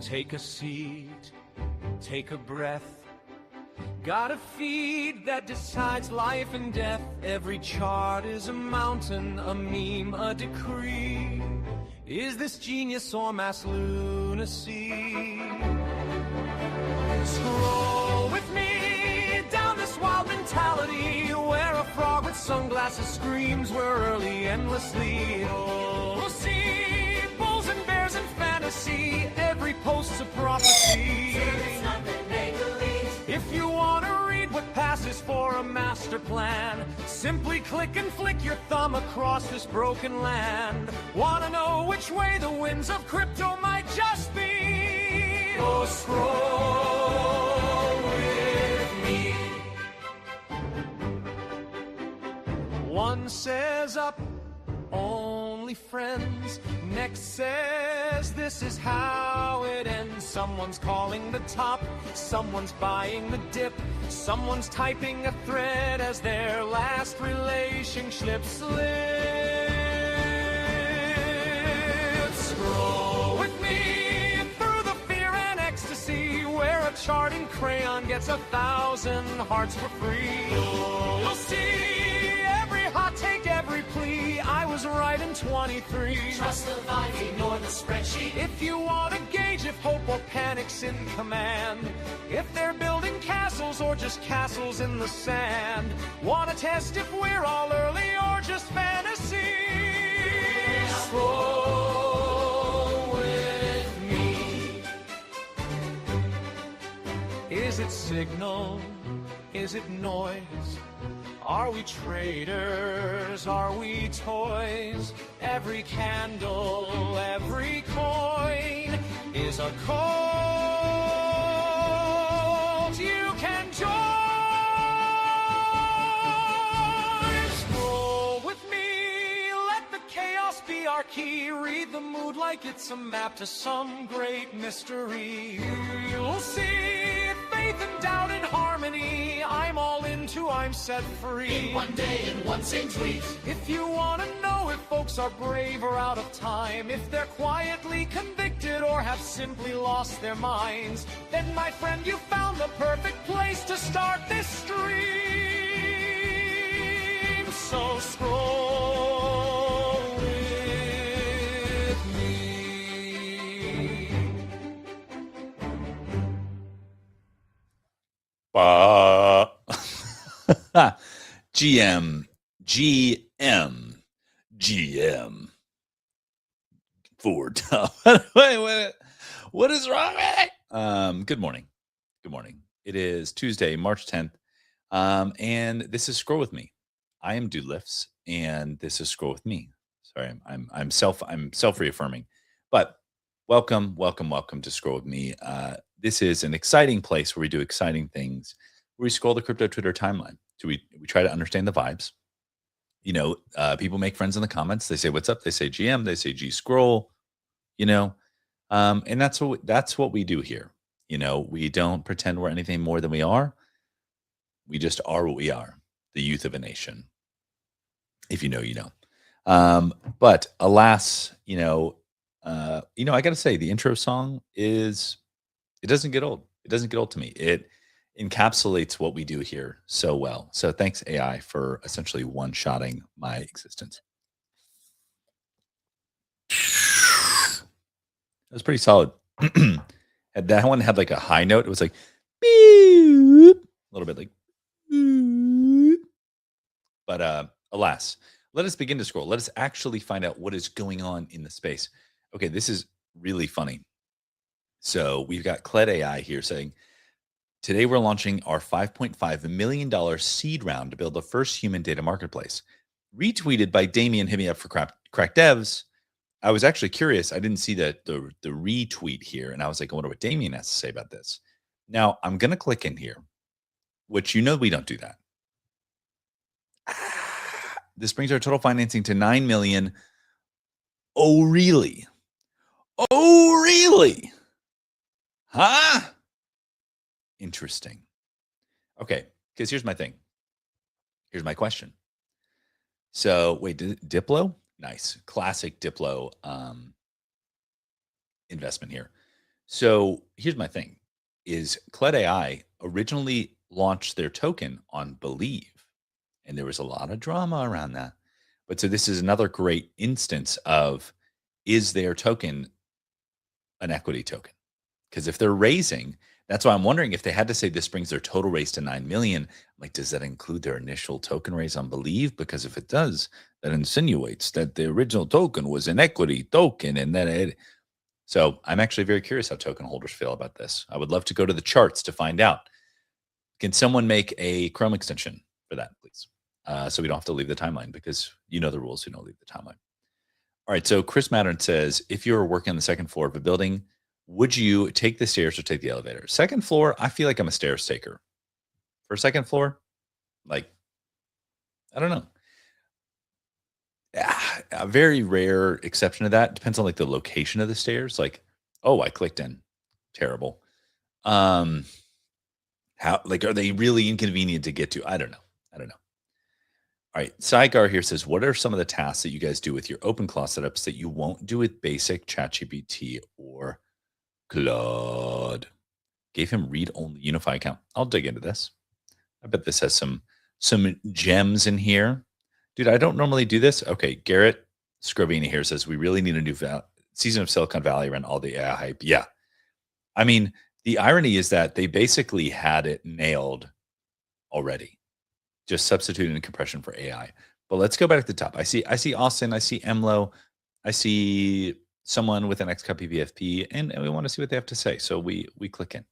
Take a seat, take a breath. Got a feed that decides life and death. Every chart is a mountain, a meme, a decree. Is this genius or mass lunacy? Scroll with me down this wild mentality, where a frog with sunglasses screams we're early endlessly. We'll see bulls and bears and fantasy. Every post's a prophecy. If you want to read what passes for a master plan, simply click and flick your thumb across this broken land. Want to know which way the winds of crypto might just be? Oh, scroll with me. One says up, only friends. Next says this is how it ends. Someone's calling the top, someone's buying the dip, someone's typing a thread as their last relationship slips. Scroll with me through the fear and ecstasy, where a charting crayon gets 1,000 hearts for free. You'll see every hot take, every plea. I was right in 23. Trust the vibes, ignore the spreadsheet. If you want to gauge if hope or panic's in command, if they're building castles or just castles in the sand, want to test if we're all early or just fantasy? Scroll with me. Is it signal? Is it noise? Are we traders? Are we toys? Every candle, every coin is a cult you can join. Scroll with me, let the chaos be our key. Read the mood like it's a map to some great mystery. You'll see faith and doubt and harmony. I'm all into, I'm set free. In one day, in one same tweet. If you want to know if folks are brave or out of time, if they're quietly convicted or have simply lost their minds, then my friend, you found the perfect place to start this stream. So scroll with me. GM Ford. Wait, what is wrong with it? Good morning. It is Tuesday, March 10th, and this is Scroll with Me. I am Dude Lifts, and this is Scroll with Me. Sorry, I'm self-reaffirming, but welcome to Scroll with Me. This is an exciting place where we do exciting things. Where we scroll the crypto Twitter timeline. So we try to understand the vibes. You know, people make friends in the comments. They say, "What's up?" They say GM. They say G scroll. You know, and that's what we do here. You know, we don't pretend we're anything more than we are. We just are what we are, the youth of a nation. If you know, you know. But alas, I got to say, the intro song it doesn't get old. It doesn't get old to me. It encapsulates what we do here so well. So thanks, AI, for essentially one-shotting my existence. It was pretty solid. That one had like a high note. It was like beep, a little bit like beep. But alas, let us begin to scroll. Let us actually find out what is going on in the space. Okay, this is really funny. So we've got Cled AI here saying, today we're launching our $5.5 million seed round to build the first human data marketplace. Retweeted by Damien, hit me up for Crack Devs. I was actually curious. I didn't see the retweet here, and I was like, I wonder what Damien has to say about this. Now, I'm going to click in here, which we don't do that. This brings our total financing to $9 million. Oh, really? Oh, really? Huh? Interesting. Okay, because here's my thing. Here's my question. So, wait, Diplo? Nice. Classic Diplo investment here. So here's my thing is Cled AI originally launched their token on Believe, and there was a lot of drama around that. But so this is another great instance of is their token an equity token? Because if they're raising, that's why I'm wondering if they had to say this brings their total raise to 9 million. Like, does that include their initial token raise on Believe? Because if it does, that insinuates that the original token was an equity token, and then it. So I'm actually very curious how token holders feel about this. I would love to go to the charts to find out. Can someone make a Chrome extension for that, please? So we don't have to leave the timeline because you know the rules. We don't leave the timeline. All right. So Chris Mattern says, if you were working on the second floor of a building, would you take the stairs or take the elevator? Second floor, I feel like I'm a stairs taker. For second floor, like, I don't know. A very rare exception to that. Depends on like the location of the stairs. Like, oh, I clicked in. Terrible. How like are they really inconvenient to get to? I don't know. All right. Sidegar here says, what are some of the tasks that you guys do with your OpenClaw setups that you won't do with basic ChatGPT or Claude? Gave him read-only Unify account. I'll dig into this. I bet this has some gems in here. Dude, I don't normally do this. Okay, Garrett Scrovini here says, we really need a new season of Silicon Valley around all the AI hype. Yeah. I mean, the irony is that they basically had it nailed already. Just substituting compression for AI. But let's go back to the top. I see Austin, I see Emlo, I see someone with an XCOP PVFP, and we want to see what they have to say. So we click in.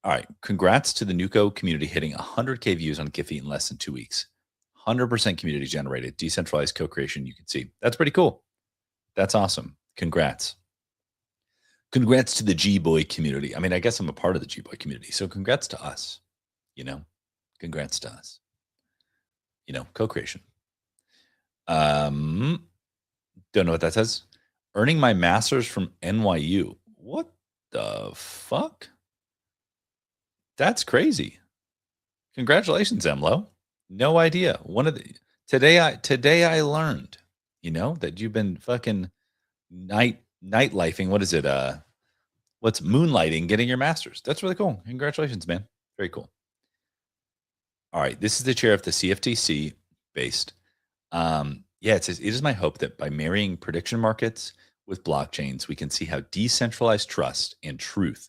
All right. Congrats to the Nuco community hitting 100K views on Giphy in less than 2 weeks. 100% community generated, decentralized co-creation. You can see that's pretty cool. That's awesome. Congrats. Congrats to the G-Boy community. I mean, I guess I'm a part of the G-Boy community. So congrats to us, congrats to us, co-creation. Don't know what that says. Earning my master's from NYU. What the fuck? That's crazy. Congratulations, Emlo. No idea. Today I learned, that you've been fucking night lifing. What is it? What's moonlighting, getting your master's. That's really cool. Congratulations, man. Very cool. All right. This is the chair of the CFTC based. It says, it is my hope that by marrying prediction markets with blockchains, we can see how decentralized trust and truth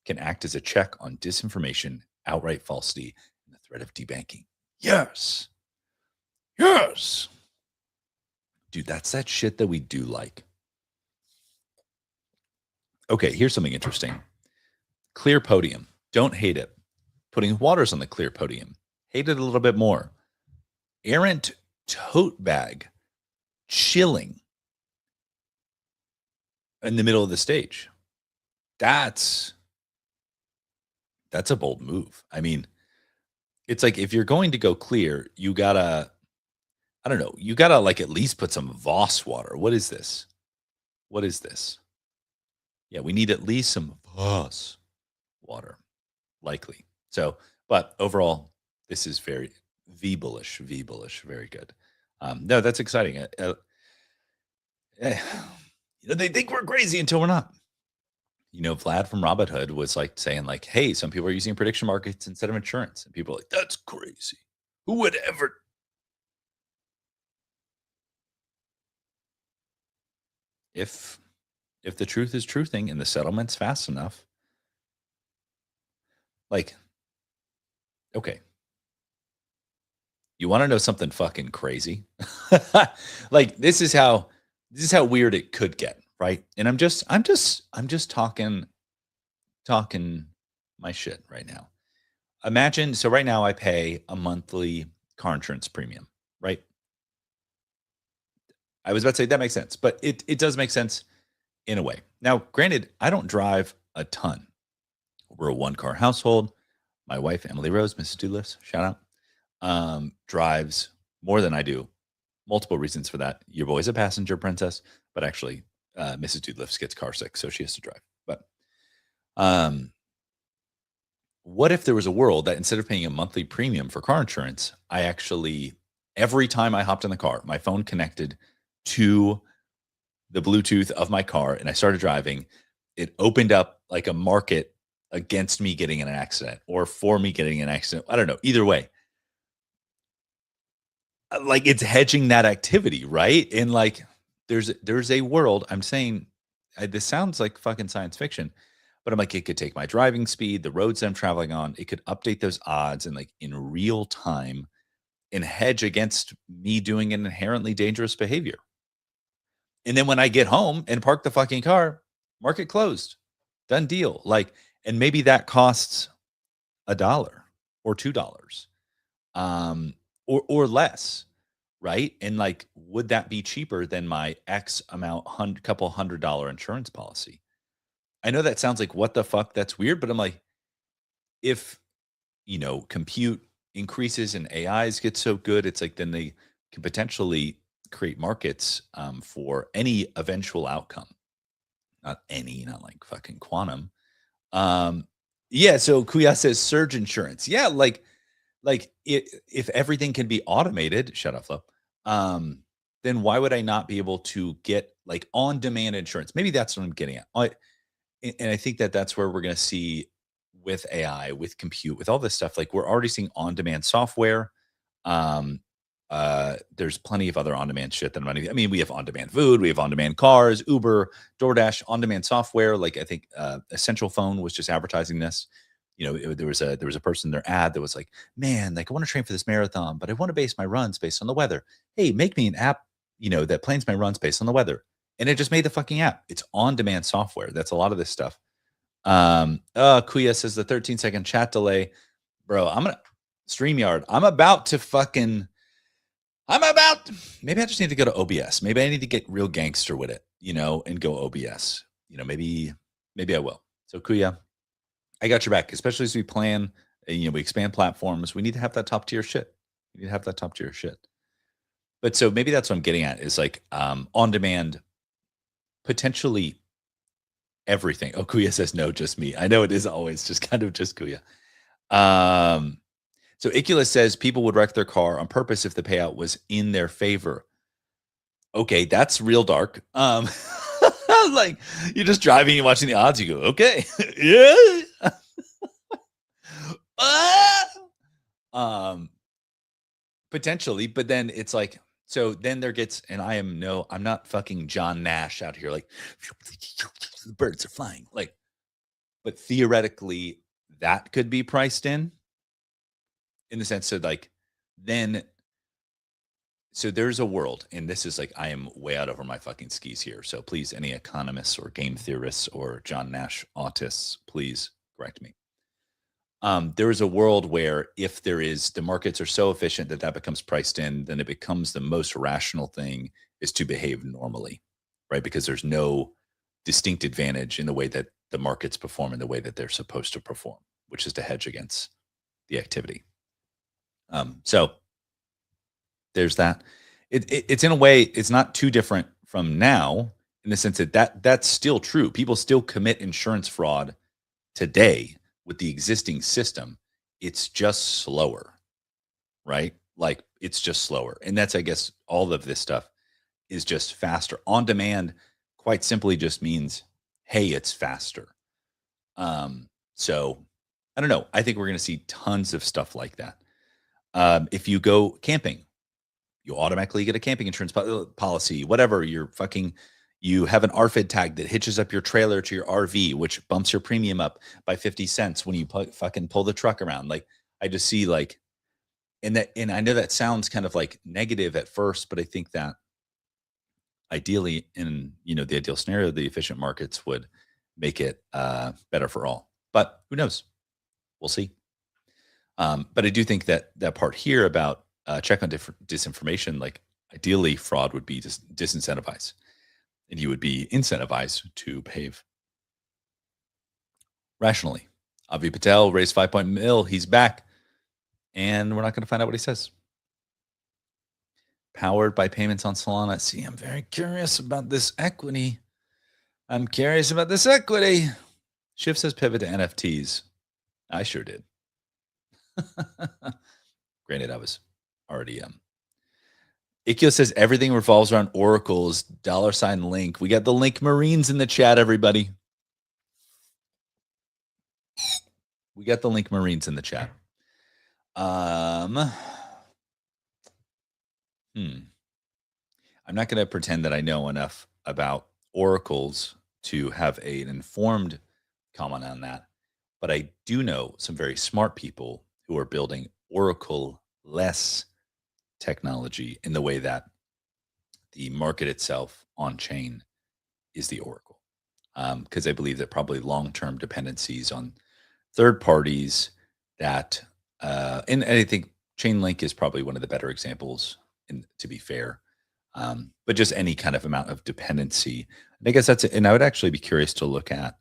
can act as a check on disinformation, outright falsity, and the threat of debanking. Yes. Dude, that's that shit that we do like. Okay, here's something interesting. Clear podium. Don't hate it. Putting waters on the clear podium. Hate it a little bit more. Errant tote bag. Chilling in the middle of the stage. That's a bold move. I mean, it's like if you're going to go clear, you gotta, I don't know, you gotta like at least put some Voss water. What is this? Yeah, we need at least some Voss water, likely. So, but overall, this is very V bullish, very good. No, that's exciting. They think we're crazy until we're not. Vlad from Robinhood was like saying like, hey, some people are using prediction markets instead of insurance. And people are like, that's crazy. Who would ever? If the truth is truthing and the settlement's fast enough, like, okay. You want to know something fucking crazy? Like this is how weird it could get. Right. And I'm just talking my shit right now. Imagine, so right now I pay a monthly car insurance premium, right? I was about to say that makes sense, but it does make sense in a way. Now, granted, I don't drive a ton. We're a 1-car household. My wife, Emily Rose, Mrs. Doolifts, shout out, drives more than I do. Multiple reasons for that. Your boy's a passenger princess, but actually, Mrs. Doodlifts gets car sick, so she has to drive. But what if there was a world that instead of paying a monthly premium for car insurance, I actually, every time I hopped in the car, my phone connected to the Bluetooth of my car and I started driving, it opened up like a market against me getting in an accident or for me getting in an accident. I don't know. Either way, like it's hedging that activity, right? And like there's a world. I'm saying this sounds like fucking science fiction, but I'm like it could take my driving speed, the roads I'm traveling on. It could update those odds and like in real time and hedge against me doing an inherently dangerous behavior. And then when I get home and park the fucking car, market closed. Done deal. Like, and maybe that costs $1 or $2, or less, right? And like, would that be cheaper than my X amount, couple $100 insurance policy? I know that sounds like what the fuck, that's weird, but I'm like, if compute increases and AIs get so good, it's like then they can potentially create markets for any eventual outcome. Not like fucking quantum. Yeah, so Kuya says surge insurance. Yeah, like if everything can be automated, shut up, Flo. Then why would I not be able to get like on-demand insurance? Maybe that's what I'm getting at. And I think that's where we're going to see with AI, with compute, with all this stuff. Like we're already seeing on-demand software. There's plenty of other on-demand shit that I mean, we have on-demand food, we have on-demand cars, Uber, DoorDash, on-demand software. Like I think Essential Phone was just advertising this. There was a person in their ad that was like, man, like I want to train for this marathon, but I want to base my runs based on the weather. Hey, make me an app, that plans my runs based on the weather. And it just made the fucking app. It's on-demand software. That's a lot of this stuff. Kuya says the 13-second chat delay. Bro, StreamYard. Maybe I just need to go to OBS. Maybe I need to get real gangster with it, and go OBS. Maybe I will. So Kuya, I got your back, especially as we plan, we expand platforms. We need to have that top tier shit. But so maybe that's what I'm getting at is like on demand, potentially everything. Oh, Kuya says no, just me. I know it is always just kind of just Kuya. So Icula says people would wreck their car on purpose if the payout was in their favor. Okay, that's real dark. Like you're just driving and watching the odds. You go, okay, yeah. Potentially, but then it's like, so then there gets, and I'm not fucking John Nash out here like the birds are flying, like, but theoretically that could be priced in the sense that like then, so there's a world, and this is like I am way out over my fucking skis here. So please, any economists or game theorists or John Nash autists, please correct me. There is a world where if the markets are so efficient that becomes priced in, then it becomes the most rational thing is to behave normally, right? Because there's no distinct advantage in the way that the markets perform in the way that they're supposed to perform, which is to hedge against the activity. So there's that. It's in a way, it's not too different from now in the sense that's still true. People still commit insurance fraud today with the existing system. It's just slower, right? Like it's just slower. And that's, I guess, all of this stuff is just faster. On demand quite simply just means, hey, it's faster. So I don't know. I think we're going to see tons of stuff like that. If you go camping, you automatically get a camping insurance policy, whatever. You have an RFID tag that hitches up your trailer to your RV, which bumps your premium up by 50 cents when you fucking pull the truck around. Like I just see like, and I know that sounds kind of like negative at first, but I think that ideally in, the ideal scenario, the efficient markets would make it better for all, but who knows? We'll see. But I do think that part here about check on disinformation, like ideally fraud would be just disincentivized, and you would be incentivized to behave rationally. Avi Patel raised 5 mil. He's back, and we're not going to find out what he says. Powered by payments on Solana. See, I'm very curious about this equity. Shift says pivot to NFTs. I sure did. Granted, I was already Ikyo says everything revolves around oracles, $Link. We got the Link Marines in the chat, everybody. We got the Link Marines in the chat. I'm not going to pretend that I know enough about oracles to have an informed comment on that, but I do know some very smart people who are building oracle-less technology in the way that the market itself on chain is the oracle. Because I believe that probably long-term dependencies on third parties that, and I think Chainlink is probably one of the better examples, to be fair. But just any kind of amount of dependency. I guess that's it. And I would actually be curious to look at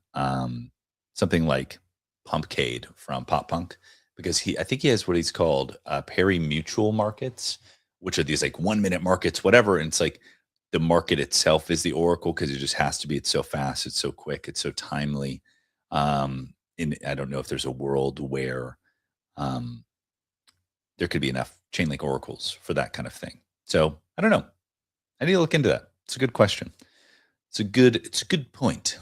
something like Pumpcade from Pop Punk, because I think he has what he's called pari mutual markets, which are these like 1 minute markets, whatever. And it's like the market itself is the oracle because it just has to be. It's so fast, it's so quick, it's so timely. And I don't know if there's a world where there could be enough Chainlink oracles for that kind of thing. So I don't know. I need to look into that. It's a good question. It's a good point.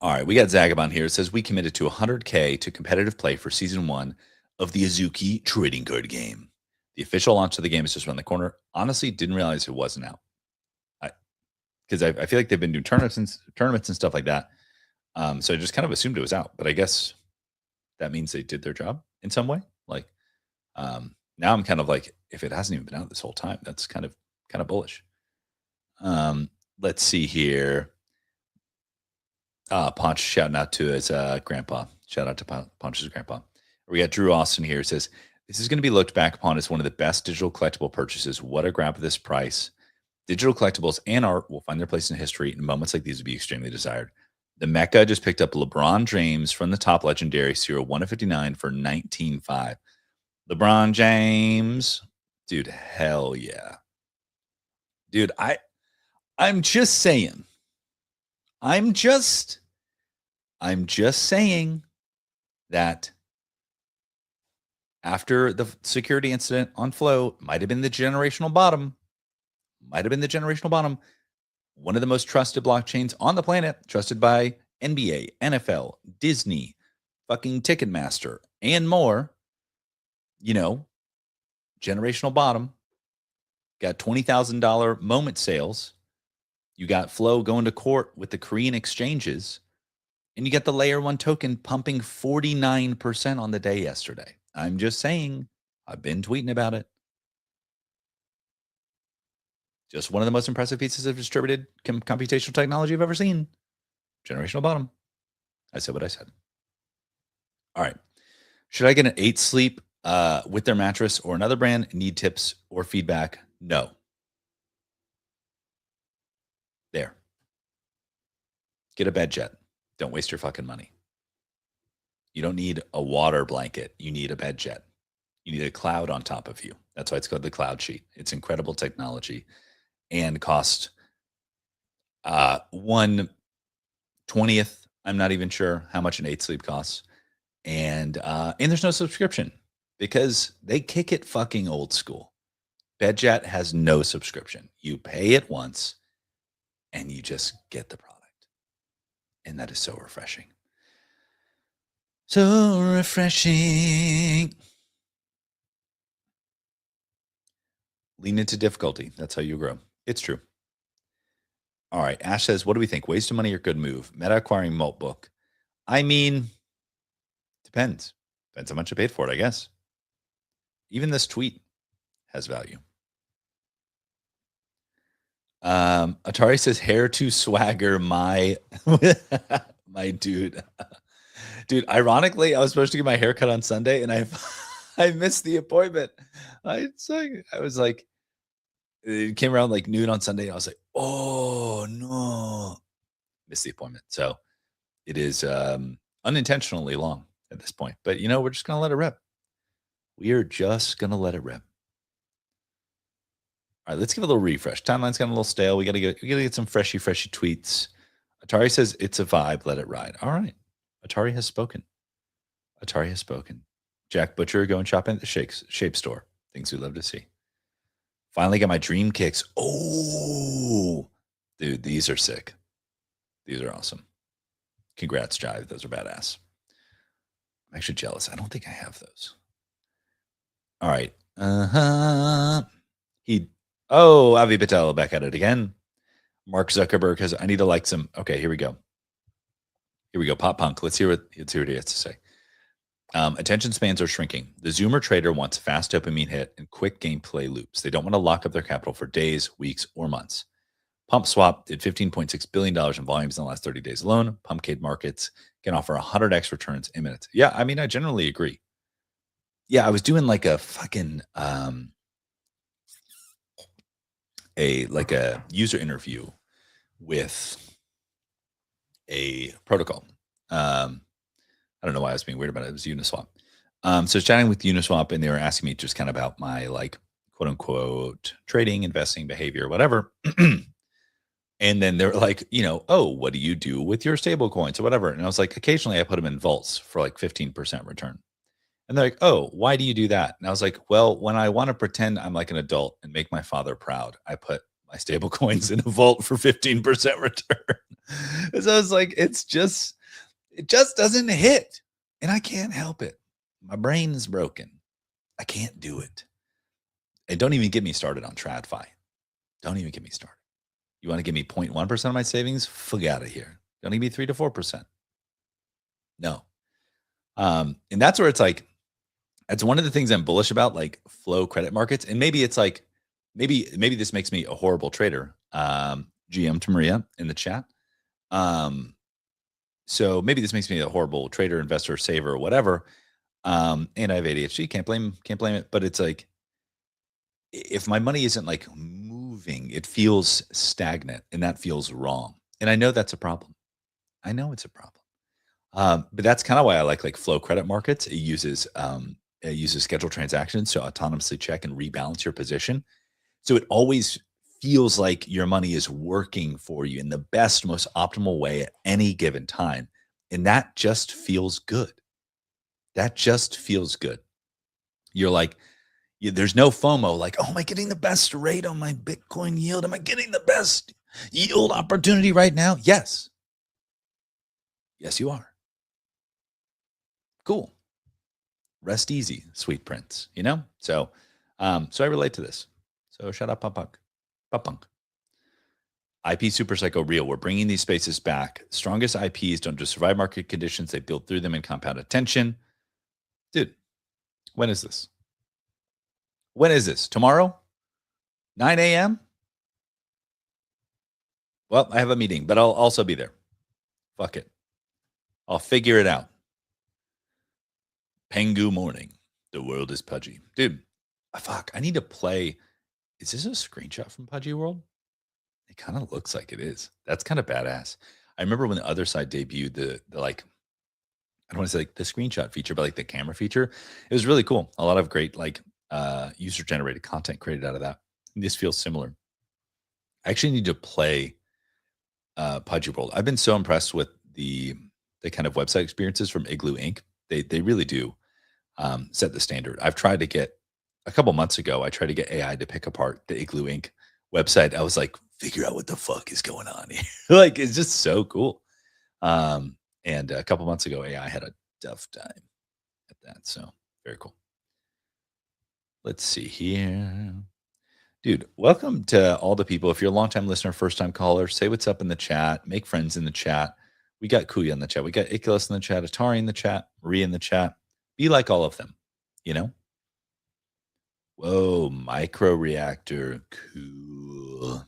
All right, we got Zagabon here. It says we committed to 100K to competitive play for season 1 of the Azuki trading card game. The official launch of the game is just around the corner. Honestly, didn't realize it wasn't out. Because I feel like they've been doing tournaments and stuff like that. So I just kind of assumed it was out. But I guess that means they did their job in some way. Like now I'm kind of like, if it hasn't even been out this whole time, that's kind of bullish. Let's see here. Ponch shouting out to his grandpa. Shout out to Ponch's grandpa. We got Drew Austin here. It says, this is going to be looked back upon as one of the best digital collectible purchases. What a grab at this price. Digital collectibles and art will find their place in history, and moments like these would be extremely desired. The Mecca just picked up LeBron James from the top legendary serial 1/59 for $19.5. LeBron James. Dude, hell yeah. Dude, I'm just saying. I'm just saying that after the security incident on Flow, might have been the generational bottom. One of the most trusted blockchains on the planet, trusted by NBA, NFL, Disney, fucking Ticketmaster, and more. You know, generational bottom. Got $20,000 moment sales. You got Flow going to court with the Korean exchanges. And you got the Layer 1 token pumping 49% on the day yesterday. I'm just saying, I've been tweeting about it. Just one of the most impressive pieces of distributed computational technology I've ever seen. Generational bottom. I said what I said. All right. Should I get an 8 Sleep with their mattress or another brand? Need tips or feedback? No. There. Get a bed jet. Don't waste your fucking money. You don't need a water blanket. You need a bed jet. You need a cloud on top of you. That's why it's called the Cloud Sheet. It's incredible technology and cost 1/20th. I'm not even sure how much an 8 Sleep costs. And there's no subscription because they kick it fucking old school. BedJet has no subscription. You pay it once and you just get the product. And that is so refreshing. So refreshing. Lean into difficulty. That's how you grow. It's true. All right. Ash says, what do we think? Waste of money or good move? Meta acquiring Maltbook. I mean, depends. Depends how much I paid for it, I guess. Even this tweet has value. Atari says, hair to swagger, my dude. Dude, ironically, I was supposed to get my hair cut on Sunday and I missed the appointment. It came around like noon on Sunday. And I was like, oh no, missed the appointment. So it is unintentionally long at this point, but we're just going to let it rip. We are just going to let it rip. All right, let's give it a little refresh. Timeline's gotten a little stale. We got to get some freshy tweets. Atari says it's a vibe. Let it ride. All right. Atari has spoken. Jack Butcher going shopping at the Shape Store. Things we love to see. Finally got my dream kicks. Oh, dude, these are sick. These are awesome. Congrats, Jive. Those are badass. I'm actually jealous. I don't think I have those. All right. Avi Patel back at it again. Mark Zuckerberg has, I need to like some. Okay, here we go. Pop punk. Let's hear what he has to say. Attention spans are shrinking. The Zoomer trader wants fast dopamine hit and quick gameplay loops. They don't want to lock up their capital for days, weeks, or months. PumpSwap did $15.6 billion in volumes in the last 30 days alone. Pumpcade markets can offer 100x returns in minutes. Yeah, I mean, I generally agree. Yeah, I was doing like a fucking a user interview with a protocol. I don't know why I was being weird about it. It was Uniswap. So I was chatting with Uniswap, and they were asking me just kind of about my like quote unquote trading, investing behavior, whatever. And then they're like, oh, what do you do with your stable coins or whatever? And I was like, occasionally I put them in vaults for like 15% return. And they're like, oh, why do you do that? And I was like, well, when I want to pretend I'm like an adult and make my father proud, I put my stable coins in a vault for 15% return. So I was like, it just doesn't hit. And I can't help it. My brain is broken. I can't do it. And don't even get me started on TradFi. Don't even get me started. You want to give me 0.1% of my savings? Fuck out of here. Don't give me 3 to 4%. No. And that's where it's like, that's one of the things I'm bullish about, like flow credit markets. And maybe it's like, maybe this makes me a horrible trader. GM to Maria in the chat. So maybe this makes me a horrible trader, investor, saver, whatever. And I have ADHD, can't blame it. But it's like, if my money isn't like moving, it feels stagnant, and that feels wrong. And I know that's a problem. I know it's a problem. But that's kind of why I like flow credit markets. It uses scheduled transactions to autonomously check and rebalance your position. So it always feels like your money is working for you in the best, most optimal way at any given time. And that just feels good. That just feels good. You're like, there's no FOMO, like, oh, am I getting the best rate on my Bitcoin yield? Am I getting the best yield opportunity right now? Yes. Yes, you are. Cool. Rest easy, sweet prince, So I relate to this. So shut up, Pop Punk. IP Super Psycho Real. We're bringing these spaces back. Strongest IPs don't just survive market conditions. They build through them and compound attention. Dude, when is this? When is this? Tomorrow? 9 a.m.? Well, I have a meeting, but I'll also be there. Fuck it. I'll figure it out. Pengu morning. The world is pudgy. Dude, fuck. I need to play. Is this a screenshot from Pudgy World? It kind of looks like it is. That's kind of badass. I remember when the other side debuted the like, I don't want to say like the screenshot feature, but like the camera feature. It was really cool. A lot of great like user generated content created out of that. And this feels similar. I actually need to play Pudgy World. I've been so impressed with the kind of website experiences from Igloo Inc. They really do set the standard. I've tried to get a couple months ago. I tried to get AI to pick apart the Igloo Inc. website. I was like, figure out what the fuck is going on here. Like, it's just so cool. And a couple months ago, AI had a tough time at that. So very cool. Let's see here. Dude, welcome to all the people. If you're a longtime listener, first-time caller, say what's up in the chat. Make friends in the chat. We got Kuya in the chat. We got Icarus in the chat. Atari in the chat. Maria in the chat. Be like all of them, Whoa, micro reactor. Cool.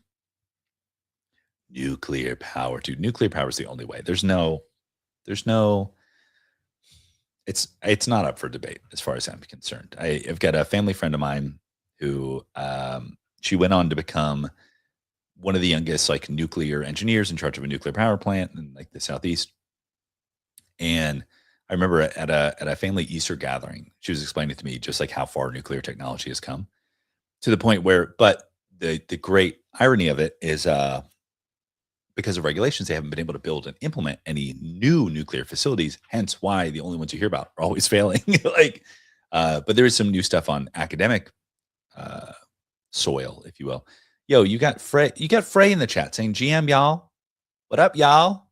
Nuclear power. Dude, nuclear power is the only way. There's no, it's not up for debate as far as I'm concerned. I've got a family friend of mine who she went on to become one of the youngest like nuclear engineers in charge of a nuclear power plant in like the Southeast. And I remember at a family Easter gathering, she was explaining to me just like how far nuclear technology has come, to the point where, but the great irony of it is because of regulations, they haven't been able to build and implement any new nuclear facilities. Hence why the only ones you hear about are always failing. But there is some new stuff on academic soil, if you will. Yo, you got Frey in the chat saying GM, y'all. What up, y'all?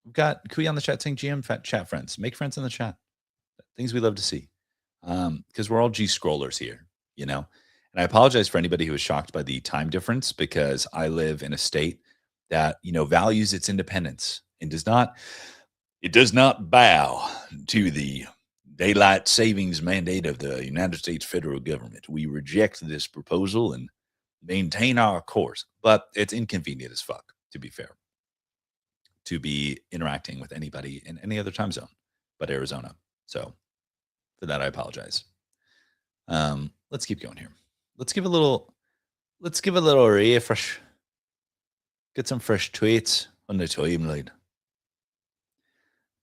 We've got Kuya on the chat saying GM chat friends. Make friends in the chat. things we love to see. Because we're all G scrollers here, you know. And I apologize for anybody who was shocked by the time difference because I live in a state that, values its independence and does not bow to the daylight savings mandate of the United States federal government. We reject this proposal and maintain our course. But it's inconvenient as fuck, to be fair, to be interacting with anybody in any other time zone but Arizona. So for that, I apologize. Let's keep going here. Let's give a little refresh. Get some fresh tweets on the timeline.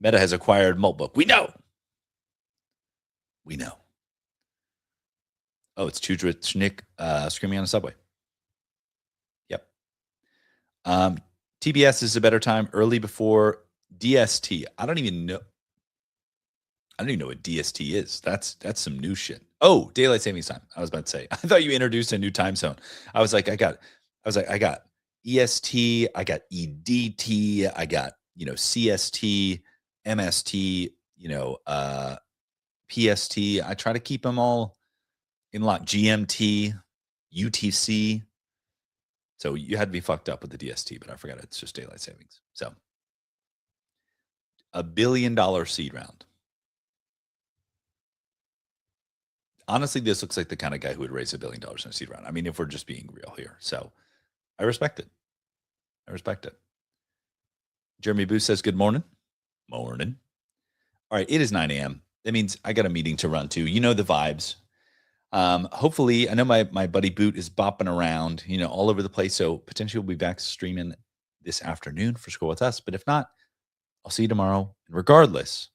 Meta has acquired Maltbook. We know. Oh, it's Chudrich screaming on the subway. Yep. TBS is a better time early before DST. I don't even know what DST is. That's some new shit. Oh, daylight savings time. I was about to say. I thought you introduced a new time zone. I got EST, I got EDT, I got, CST, MST, PST. I try to keep them all in lock. GMT, UTC. So you had to be fucked up with the DST, but I forgot it's just daylight savings. So $1 billion seed round. Honestly, this looks like the kind of guy who would raise $1 billion in a seed round. I mean, if we're just being real here. So I respect it. Jeremy Booth says, good morning. Morning. All right, it is 9 a.m. That means I got a meeting to run to. You know the vibes. Hopefully, I know my buddy Boot is bopping around, all over the place. So potentially we'll be back streaming this afternoon for School with Us. But if not, I'll see you tomorrow. And regardless,